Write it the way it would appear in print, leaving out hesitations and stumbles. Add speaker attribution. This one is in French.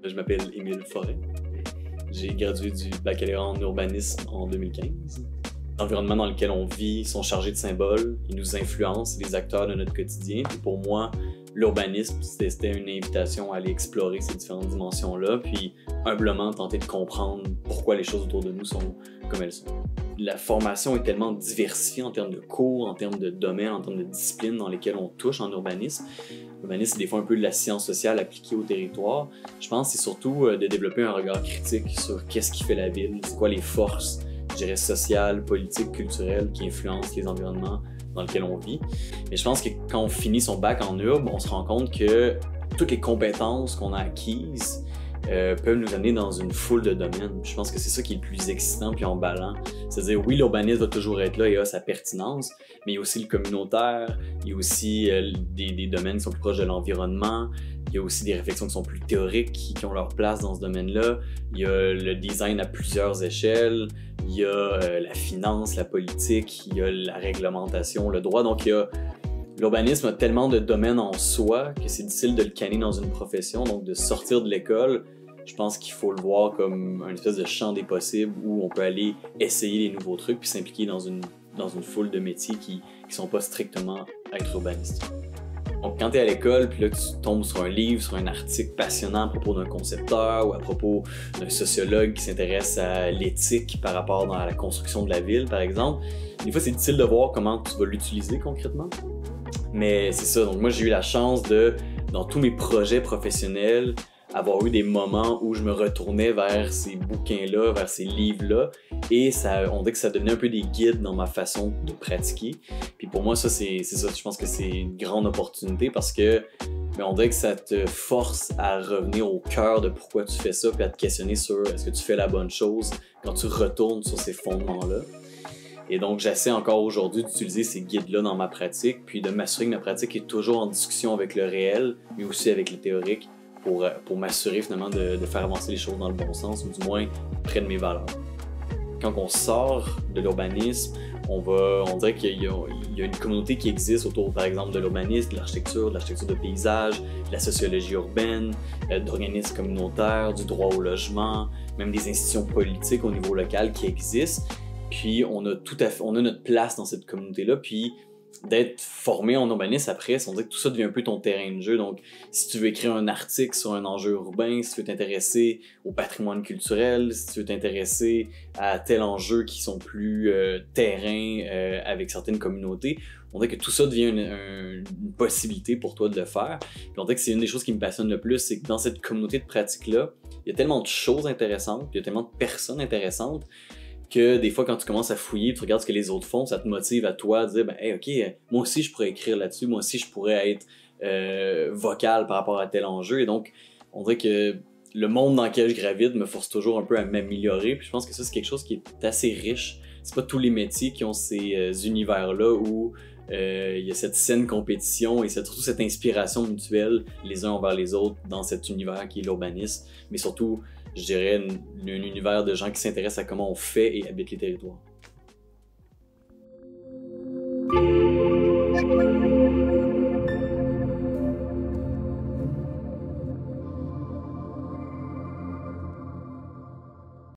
Speaker 1: Je m'appelle Émile Forêt. J'ai gradué du baccalauréat en urbanisme en 2015. L'environnement dans lequel on vit sont chargés de symboles, ils nous influencent, les acteurs de notre quotidien. Puis pour moi, l'urbanisme, c'était une invitation à aller explorer ces différentes dimensions-là, puis humblement tenter de comprendre pourquoi les choses autour de nous sont comme elles sont. La formation est tellement diversifiée en termes de cours, en termes de domaines, en termes de disciplines dans lesquelles on touche en urbanisme. L'urbanisme, c'est des fois un peu de la science sociale appliquée au territoire. Je pense que c'est surtout de développer un regard critique sur qu'est-ce qui fait la ville, c'est quoi les forces, je dirais, sociales, politiques, culturelles qui influencent les environnements dans lesquels on vit. Mais je pense que quand on finit son bac en urbe, on se rend compte que toutes les compétences qu'on a acquises peuvent nous amener dans une foule de domaines. Je pense que c'est ça qui est le plus excitant puis emballant. C'est-à-dire, oui, l'urbanisme va toujours être là et a sa pertinence, mais il y a aussi le communautaire, il y a aussi des domaines qui sont plus proches de l'environnement, il y a aussi des réflexions qui sont plus théoriques, qui ont leur place dans ce domaine-là. Il y a le design à plusieurs échelles, il y a la finance, la politique, il y a la réglementation, le droit. Donc, l'urbanisme a tellement de domaines en soi que c'est difficile de le canner dans une profession. Donc, de sortir de l'école, je pense qu'il faut le voir comme une espèce de champ des possibles où on peut aller essayer les nouveaux trucs puis s'impliquer dans une foule de métiers qui sont pas strictement être urbaniste. Donc, quand tu es à l'école, puis là, tu tombes sur un livre, sur un article passionnant à propos d'un concepteur ou à propos d'un sociologue qui s'intéresse à l'éthique par rapport à la construction de la ville, par exemple, des fois, c'est difficile de voir comment tu vas l'utiliser concrètement. Mais c'est ça, donc moi, j'ai eu la chance de, dans tous mes projets professionnels, avoir eu des moments où je me retournais vers ces bouquins-là, vers ces livres-là, et on dit que ça devenait un peu des guides dans ma façon de pratiquer. Puis pour moi, ça, c'est ça, je pense que c'est une grande opportunité parce que on dirait que ça te force à revenir au cœur de pourquoi tu fais ça, puis à te questionner sur est-ce que tu fais la bonne chose quand tu retournes sur ces fondements-là. Et donc, j'essaie encore aujourd'hui d'utiliser ces guides-là dans ma pratique, puis de m'assurer que ma pratique est toujours en discussion avec le réel, mais aussi avec le théorique, pour m'assurer finalement de faire avancer les choses dans le bon sens, ou du moins près de mes valeurs. Quand on sort de l'urbanisme, on dirait qu'il y a une communauté qui existe autour, par exemple, de l'urbanisme, de l'architecture de paysage, de la sociologie urbaine, d'organismes communautaires, du droit au logement, même des institutions politiques au niveau local qui existent. Puis on a notre place dans cette communauté-là, puis d'être formé en urbanisme après, on dirait que tout ça devient un peu ton terrain de jeu. Donc, si tu veux écrire un article sur un enjeu urbain, si tu veux t'intéresser au patrimoine culturel, si tu veux t'intéresser à tel enjeu qui sont plus terrain avec certaines communautés, on dirait que tout ça devient une possibilité pour toi de le faire. Puis on dirait que c'est une des choses qui me passionne le plus, c'est que dans cette communauté de pratique-là, il y a tellement de choses intéressantes, il y a tellement de personnes intéressantes, que des fois, quand tu commences à fouiller, tu regardes ce que les autres font, ça te motive à toi à dire « Hey, OK, moi aussi, je pourrais écrire là-dessus, moi aussi, je pourrais être vocal par rapport à tel enjeu. » Et donc, on dirait que le monde dans lequel je gravite me force toujours un peu à m'améliorer. Puis je pense que ça, c'est quelque chose qui est assez riche. C'est pas tous les métiers qui ont ces univers-là où il y a cette saine compétition et surtout cette inspiration mutuelle les uns envers les autres dans cet univers qui est l'urbanisme, mais surtout, je dirais, un univers de gens qui s'intéressent à comment on fait et habite les territoires.